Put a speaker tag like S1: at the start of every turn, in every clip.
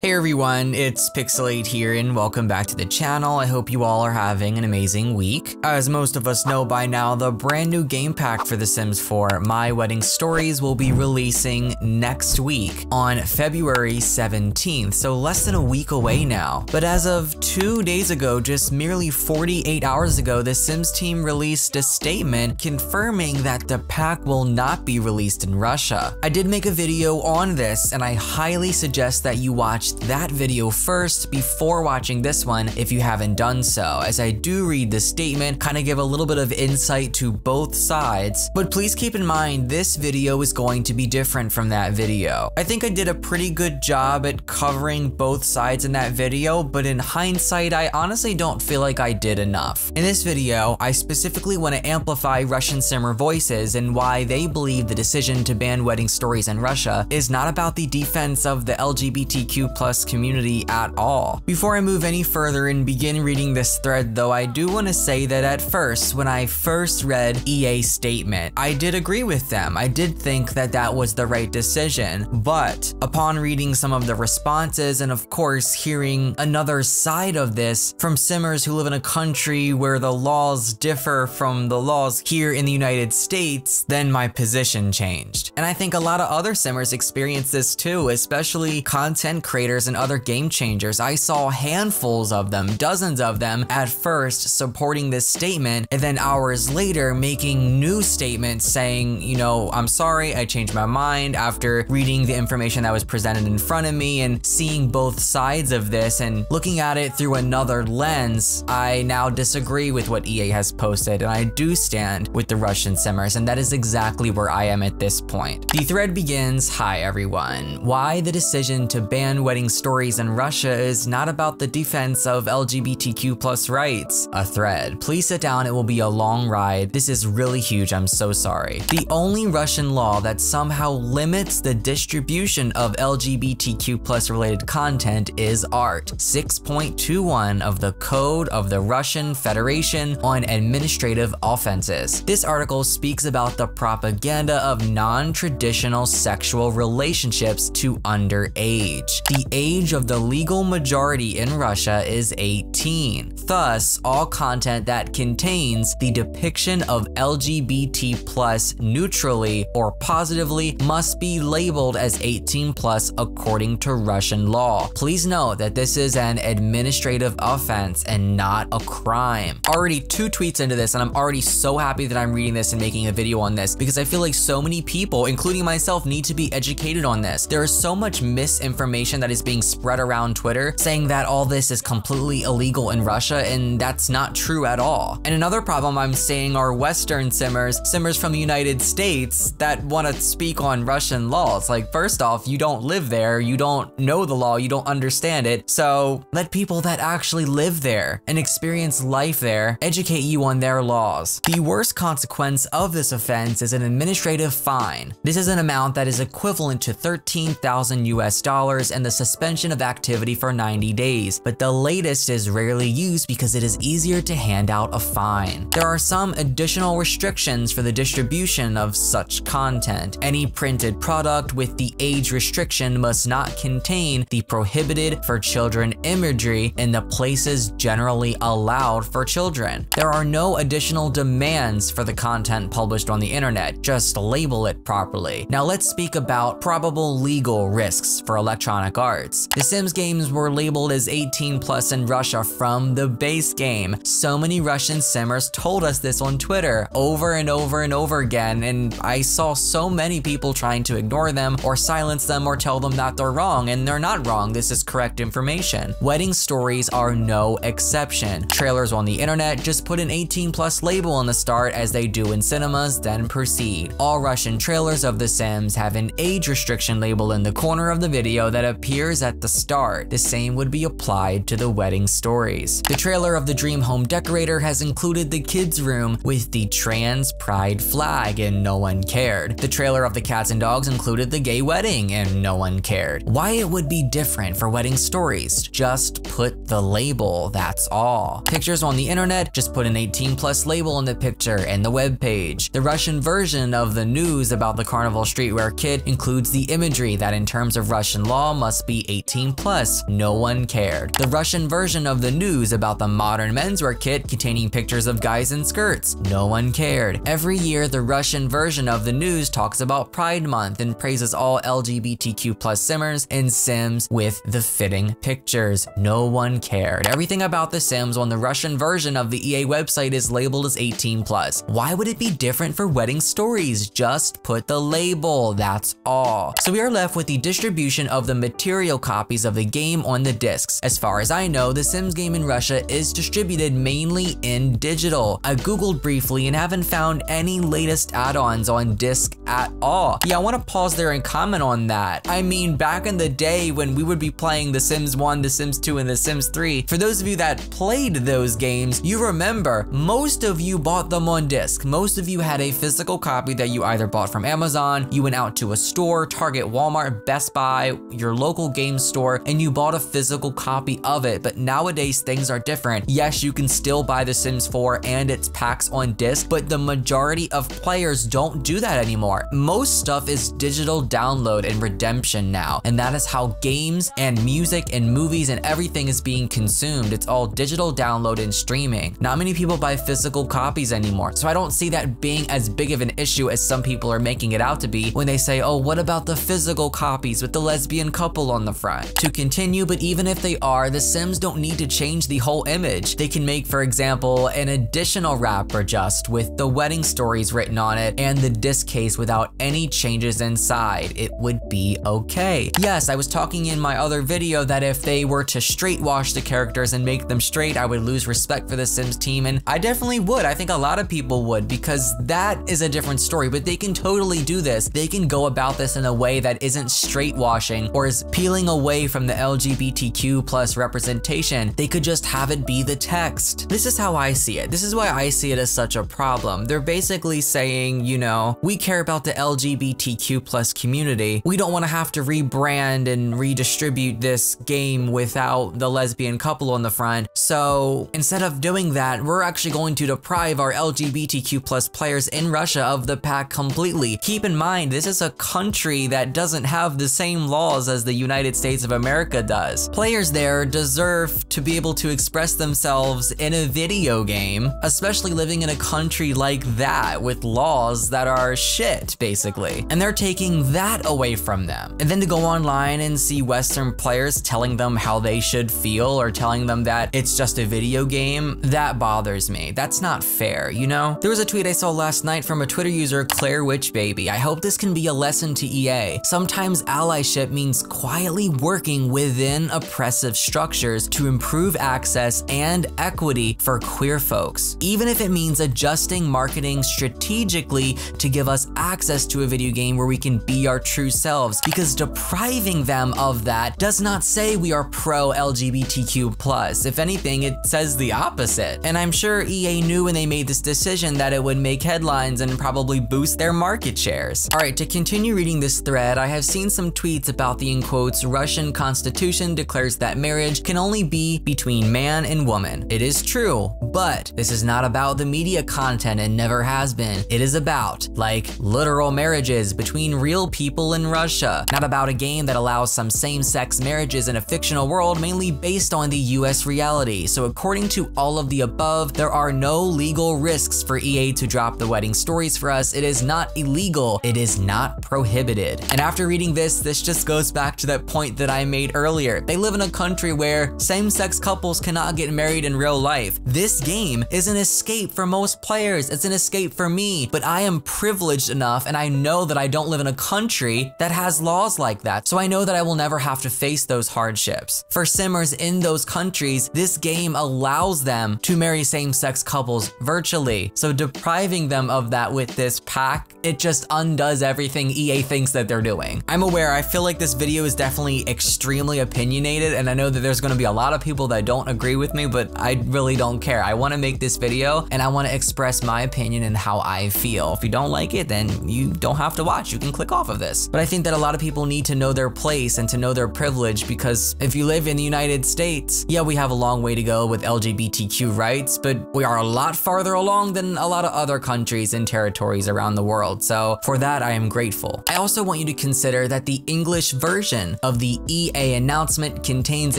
S1: Hey everyone, it's Pixelade here and welcome back to the channel. I hope you all are having an amazing week. As most of us know by now, the brand new game pack for The Sims 4, My Wedding Stories, will be releasing next week on February 17th, so less than a week away now. But as of 2 days ago, just merely 48 hours ago, the Sims team released a statement confirming that the pack will not be released in Russia. I did make a video on this and I highly suggest that you watch that video first before watching this one if you haven't done so, as I do read the statement, kind of give a little bit of insight to both sides, but please keep in mind this video is going to be different from that video. I think I did a pretty good job at covering both sides in that video, but in hindsight, I honestly don't feel like I did enough. In this video, I specifically want to amplify Russian simmer voices and why they believe the decision to ban wedding stories in Russia is not about the defense of the LGBTQ+ community at all. Before I move any further and begin reading this thread though, I do want to say that at first, when I first read EA's statement, I did agree with them. I did think that that was the right decision, but upon reading some of the responses and of course hearing another side of this from simmers who live in a country where the laws differ from the laws here in the United States, then my position changed. And I think a lot of other simmers experience this too, especially content creators and other game changers. I saw handfuls of them, dozens of them at first supporting this statement, and then hours later making new statements saying, you know, I'm sorry, I changed my mind after reading the information that was presented in front of me and seeing both sides of this and looking at it through another lens. I now disagree with what EA has posted and I do stand with the Russian simmers, and that is exactly where I am at this point. The thread begins, "Hi everyone. Why the decision to ban wedding stories in Russia is not about the defense of LGBTQ+ rights. A thread. Please sit down, it will be a long ride. This is really huge, I'm so sorry. The only Russian law that somehow limits the distribution of LGBTQ+ related content is Art 6.21 of the Code of the Russian Federation on Administrative Offenses. This article speaks about the propaganda of non-traditional sexual relationships to underage. The age of the legal majority in Russia is 18. Thus, all content that contains the depiction of LGBT+ neutrally or positively must be labeled as 18+ according to Russian law. Please note that this is an administrative offense and not a crime." Already 2 tweets into this and I'm already so happy that I'm reading this and making a video on this because I feel like so many people, including myself, need to be educated on this. There is so much misinformation that is being spread around Twitter saying that all this is completely illegal in Russia, and that's not true at all. And another problem I'm seeing are Western simmers from the United States that want to speak on Russian laws. Like, first off, you don't live there, you don't know the law, you don't understand it, so let people that actually live there and experience life there educate you on their laws. The worst consequence of this offense is an administrative fine. This is an amount that is equivalent to $13,000 and the suspension of activity for 90 days, but the latest is rarely used because it is easier to hand out a fine. There are some additional restrictions for the distribution of such content. Any printed product with the age restriction must not contain the prohibited for children imagery in the places generally allowed for children. There are no additional demands for the content published on the internet, just label it properly. Now let's speak about probable legal risks for electronic arts. The Sims games were labeled as 18+ in Russia from the base game. So many Russian simmers told us this on Twitter over and over and over again, and I saw so many people trying to ignore them or silence them or tell them that they're wrong, and they're not wrong. This is correct information. Wedding stories are no exception. Trailers on the internet just put an 18+ label on the start as they do in cinemas, then proceed. All Russian trailers of The Sims have an age restriction label in the corner of the video that appears at the start. The same would be applied to the wedding stories. The trailer of the Dream Home Decorator has included the kids' room with the trans pride flag and no one cared. The trailer of the Cats and Dogs included the gay wedding and no one cared. Why it would be different for wedding stories? Just put the label, that's all. Pictures on the internet, just put an 18+ label on the picture and the web page. The Russian version of the news about the Carnival Streetwear kit includes the imagery that in terms of Russian law must be be 18 plus. No one cared. The Russian version of the news about the modern menswear kit containing pictures of guys in skirts. No one cared. Every year, the Russian version of the news talks about Pride Month and praises all LGBTQ plus simmers and sims with the fitting pictures. No one cared. Everything about the Sims on the Russian version of the EA website is labeled as 18 plus. Why would it be different for Wedding Stories? Just put the label, that's all. So we are left with the distribution of the material copies of the game on the discs. As far as I know, the Sims game in Russia is distributed mainly in digital. I googled briefly and haven't found any latest add-ons on disc at all. Yeah, I want to pause there and comment on that. I mean, back in the day when we would be playing The Sims 1, The Sims 2, and The Sims 3, for those of you that played those games, you remember most of you bought them on disc. Most of you had a physical copy that you either bought from Amazon, you went out to a store, Target, Walmart, Best Buy, your local game store, and you bought a physical copy of it. But nowadays things are different. Yes, you can still buy The Sims 4 and its packs on disc, but the majority of players don't do that anymore. Most stuff is digital download and redemption now, and that is how games and music and movies and everything is being consumed. It's all digital download and streaming. Not many people buy physical copies anymore, so I don't see that being as big of an issue as some people are making it out to be when they say, oh, what about the physical copies with the lesbian couple on the front? To continue, but even if they are, the Sims don't need to change the whole image. They can make, for example, an additional wrapper just with the wedding stories written on it and the disc case without any changes inside. It would be okay. Yes, I was talking in my other video that if they were to straight wash the characters and make them straight, I would lose respect for the Sims team, and I definitely would. I think a lot of people would, because that is a different story, but they can totally do this. They can go about this in a way that isn't straight washing or is peeling away from the LGBTQ plus representation. They could just have it be the text. This is how I see it. This is why I see it as such a problem. They're basically saying, you know, we care about the LGBTQ plus community. We don't want to have to rebrand and redistribute this game without the lesbian couple on the front. So instead of doing that, we're actually going to deprive our LGBTQ plus players in Russia of the pack completely. Keep in mind, this is a country that doesn't have the same laws as the United States of America does. Players there deserve to be able to express themselves in a video game, especially living in a country like that with laws that are shit, basically. And they're taking that away from them. And then to go online and see Western players telling them how they should feel or telling them that it's just a video game, that bothers me. That's not fair, you know? There was a tweet I saw last night from a Twitter user, Claire Witchbaby. I hope this can be a lesson to EA. Sometimes allyship means quietly working within oppressive structures to improve access and equity for queer folks. Even if it means adjusting marketing strategically to give us access to a video game where we can be our true selves, because depriving them of that does not say we are pro LGBTQ+. If anything, it says the opposite. And I'm sure EA knew when they made this decision that it would make headlines and probably boost their market shares. All right, to continue reading this thread, I have seen some tweets about the, in quotes, Russian constitution declares that marriage can only be between man and woman. It is true, but this is not about the media content and never has been. It is about, like, literal marriages between real people in Russia, not about a game that allows some same-sex marriages in a fictional world mainly based on the US reality. So according to all of the above, there are no legal risks for EA to drop the wedding stories for us. It is not illegal. It is not prohibited. And after reading this just goes back to that point that I made earlier. They live in a country where same-sex couples cannot get married in real life. This game is an escape for most players. It's an escape for me, but I am privileged enough and I know that I don't live in a country that has laws like that. So I know that I will never have to face those hardships. For simmers in those countries, this game allows them to marry same-sex couples virtually. So depriving them of that with this pack, it just undoes everything EA thinks that they're doing. I'm aware, I feel like this video is definitely extremely opinionated, and I know that there's gonna be a lot of people that don't agree with me, but I really don't care. I wanna make this video and I wanna express my opinion and how I feel. If you don't like it, then you don't have to watch. You can click off of this. But I think that a lot of people need to know their place and to know their privilege, because if you live in the United States, yeah, we have a long way to go with LGBTQ rights, but we are a lot farther along than a lot of other countries and territories around the world. So for that, I am grateful. I also want you to consider that the English version version of the EA announcement contains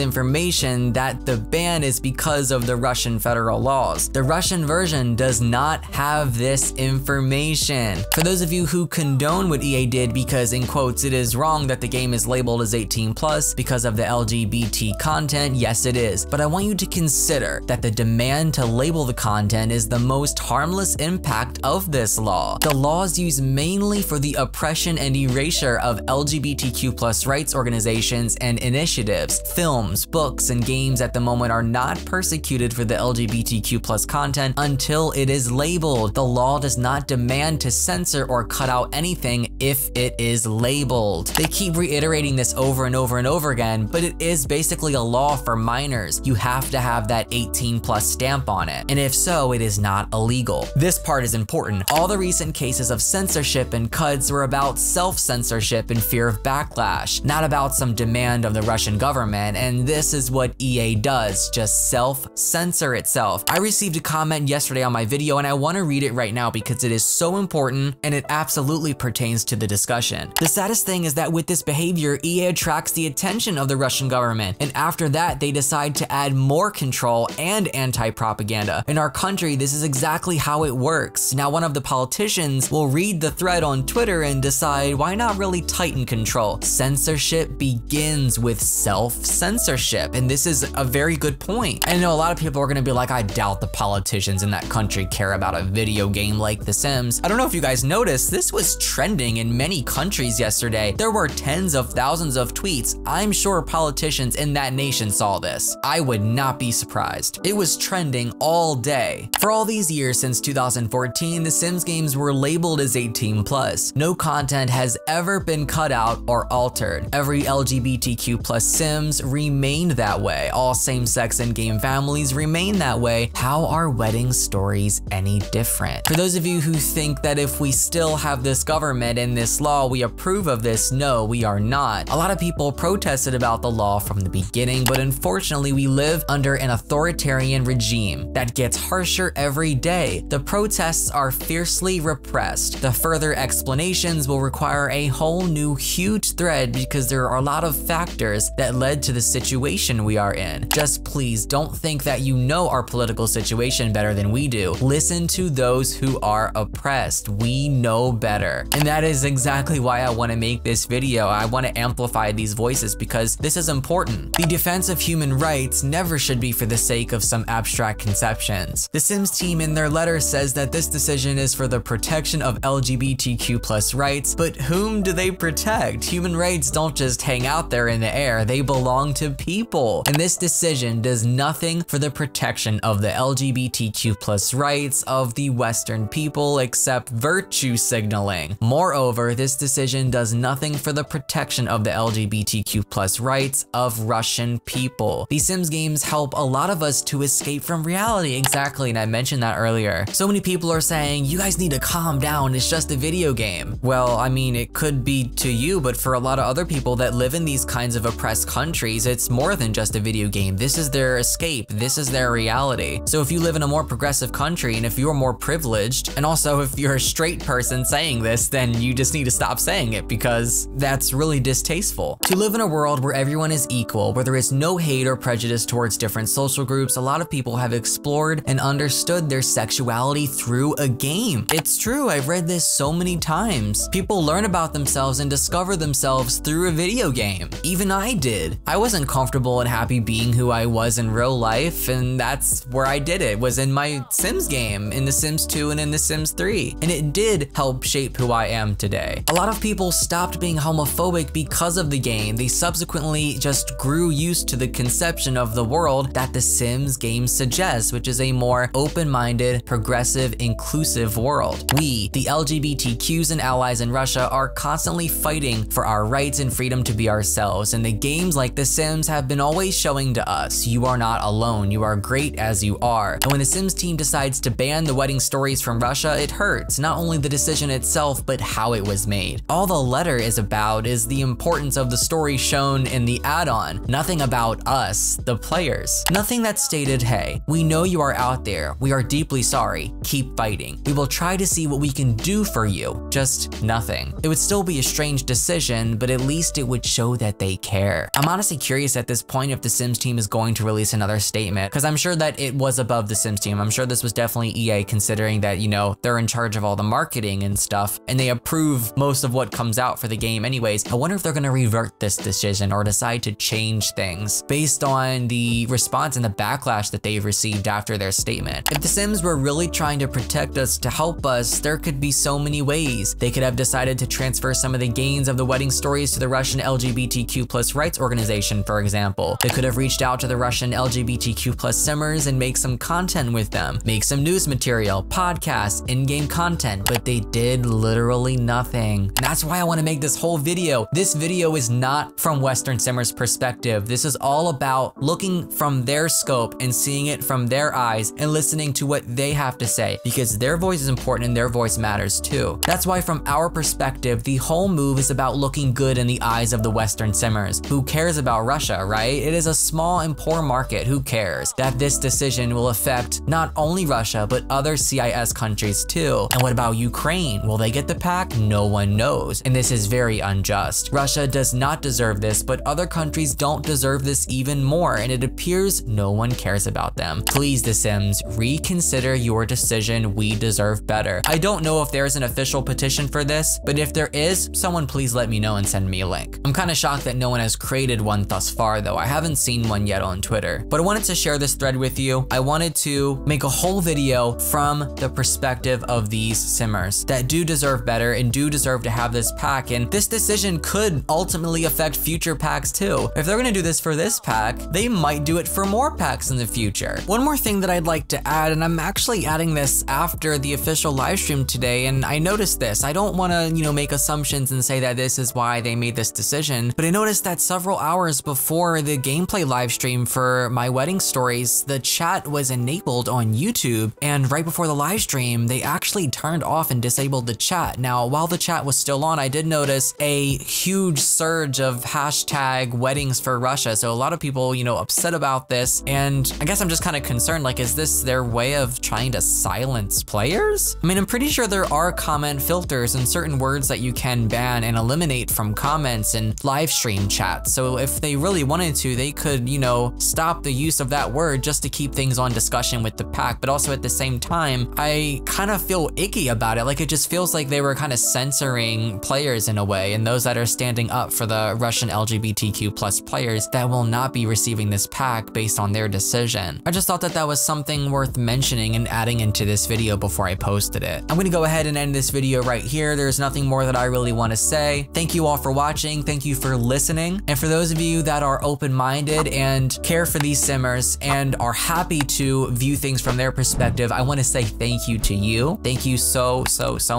S1: information that the ban is because of the Russian federal laws. The Russian version does not have this information. For those of you who condone what EA did because, in quotes, it is wrong that the game is labeled as 18+ because of the LGBT content, yes it is. But I want you to consider that the demand to label the content is the most harmless impact of this law. The law is used mainly for the oppression and erasure of LGBTQ+ rights organizations and initiatives. Films, books, and games at the moment are not persecuted for the LGBTQ+ content until it is labeled. The law does not demand to censor or cut out anything if it is labeled. They keep reiterating this over and over and over again, but it is basically a law for minors. You have to have that 18+ stamp on it, and if so, it is not illegal. This part is important. All the recent cases of censorship and cuts were about self-censorship and fear of backlash, not about some demand of the Russian government, and this is what EA does, just self-censor itself. I received a comment yesterday on my video and I want to read it right now because it is so important and it absolutely pertains to the discussion. The saddest thing is that with this behavior, EA attracts the attention of the Russian government, and after that they decide to add more control and anti-propaganda. In our country, this is exactly how it works. Now, one of the politicians will read the thread on Twitter and decide, why not really tighten control? Censorship begins with self-censorship, and this is a very good point. I know a lot of people are gonna be like, I doubt the politicians in that country care about a video game like The Sims. I don't know if you guys noticed, this was trending in many countries yesterday. There were tens of thousands of tweets. I'm sure politicians in that nation saw this. I would not be surprised. It was trending all day. For all these years since 2014, The Sims games were labeled as 18+. No content has ever been cut out or altered. Every LGBTQ+ Sims remained that way. All same-sex in-game families remain that way. How are wedding stories any different? For those of you who think that if we still have this government and this law, we approve of this, no, we are not. A lot of people protested about the law from the beginning, but unfortunately we live under an authoritarian regime that gets harsher every day. The protests are fiercely repressed. The further explanations will require a whole new huge thread because there are a lot of factors that led to the situation we are in. Just please don't think that you know our political situation better than we do. Listen to those who are oppressed. We know better. And that is exactly why I want to make this video. I want to amplify these voices because this is important. The defense of human rights never should be for the sake of some abstract conceptions. The Sims team in their letter says that this decision is for the protection of LGBTQ+ rights, but whom do they protect? Human rights don't just hang out there in the air, they belong to people. And this decision does nothing for the protection of the LGBTQ+ rights of the Western people except virtue signaling. Moreover, this decision does nothing for the protection of the LGBTQ+ rights of Russian people. The Sims games help a lot of us to escape from reality. Exactly, and I mentioned that earlier. So many people are saying, you guys need to calm down, it's just a video game. Well, I mean, it could be to you, but for a lot of other people that live in these kinds of oppressed countries, it's more than just a video game. This is their escape, this is their reality. So if you live in a more progressive country, and if you're more privileged, and also if you're a straight person saying this, then you just need to stop saying it because that's really distasteful. To live in a world where everyone is equal, where there is no hate or prejudice towards different social groups, a lot of people have explored and understood their sexuality through a game. It's true, I've read this so many times. People learn about themselves and discover themselves through a video game. Even I did. I wasn't comfortable and happy being who I was in real life, and that's where I did it, was in my Sims game, in The Sims 2 and in The Sims 3. And it did help shape who I am today. A lot of people stopped being homophobic because of the game. They subsequently just grew used to the conception of the world that The Sims game suggests, which is a more open-minded, progressive, inclusive world. We, the LGBTQs and allies in Russia, are constantly fighting for our rights and freedom to be ourselves, and the games like The Sims have been always showing to us, you are not alone, you are great as you are. And when the Sims team decides to ban the wedding stories from Russia, it hurts, not only the decision itself, but how it was made. All the letter is about is the importance of the story shown in the add-on, nothing about us, the players. Nothing that stated, hey, we know you are out there, we are deeply sorry, keep fighting. We will try to see what we can do for you, just nothing. It would still be a strange decision, but at least it would show that they care. I'm honestly curious at this point if the Sims team is going to release another statement, because I'm sure that it was above the Sims team. I'm sure this was definitely EA, considering that, you know, they're in charge of all the marketing and stuff, and they approve most of what comes out for the game anyways. I wonder if they're gonna revert this decision or decide to change things based on the response and the backlash that they've received after their statement. If the Sims were really trying to protect us, to help us, there could be so many ways. They could have decided to transfer some of the gains of the wedding stories to the Russian LGBTQ+ rights organization, for example. They could have reached out to the Russian LGBTQ+ Simmers and make some content with them, make some news material, podcasts, in-game content, but they did literally nothing. And that's why I want to make this whole video. This video is not from Western Simmers' perspective. This is all about looking from their scope and seeing it from their eyes and listening to what they have to say, because their voice is important and their voice matters too. That's why from our perspective, the whole move is about looking good in the eyes of the Western Simmers. Who cares about Russia, right? It is a small and poor market. Who cares that this decision will affect not only Russia, but other CIS countries too? And what about Ukraine? Will they get the pack? No one knows. And this is very unjust. Russia does not deserve this, but other countries don't deserve this even more, and it appears no one cares about them. Please, The Sims, reconsider your decision. We deserve better. I don't know if there's an official petition for this, but if there is, someone please let me know and send me a link. I'm kind of shocked that no one has created one thus far though. I haven't seen one yet on Twitter, but I wanted to share this thread with you. I wanted to make a whole video from the perspective of these Simmers that do deserve better and do deserve to have this pack, and this decision could ultimately affect future packs too. If they're gonna do this for this pack, they might do it for more packs in the future. One more thing that I'd like to add, and I'm actually adding this after the official live stream today, and I noticed this. I don't want to, you know, make assumptions and say that this is why they made this decision, but I noticed that several hours before the gameplay live stream for My Wedding Stories, the chat was enabled on YouTube, and right before the live stream, they actually turned off and disabled the chat. Now, while the chat was still on, I did notice a huge surge of hashtag weddings for Russia. So a lot of people, you know, upset about this. And I guess I'm just kind of concerned, like, is this their way of trying to silence players? I mean, I'm pretty sure there are comment filters and certain words that you can ban and eliminate from comments and live stream chats. So if they really wanted to, they could, you know, stop the use of that word just to keep things on discussion with the pack. But also at the same time, I kind of feel icky about it. Like, it just feels like they were kind of censoring players in a way, and those that are standing up for the Russian LGBTQ+ players that will not be receiving this pack based on their decision. I just thought that that was something worth mentioning and adding into this video before I posted it. I'm gonna go ahead and end this video right here. There's nothing more that I really want to say. Thank you all for watching. Thank you for listening. And for those of you that are open-minded and care for these Simmers and are happy to view things from their perspective, I want to say thank you to you. Thank you so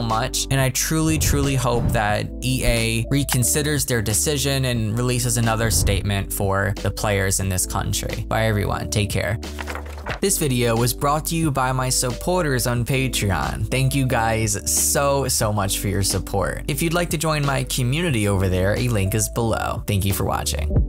S1: much. And I truly hope that EA reconsiders their decision and releases another statement for the players in this country. Bye everyone, take care. This video was brought to you by my supporters on Patreon. Thank you guys so much for your support. If you'd like to join my community over there, a link is below. Thank you for watching.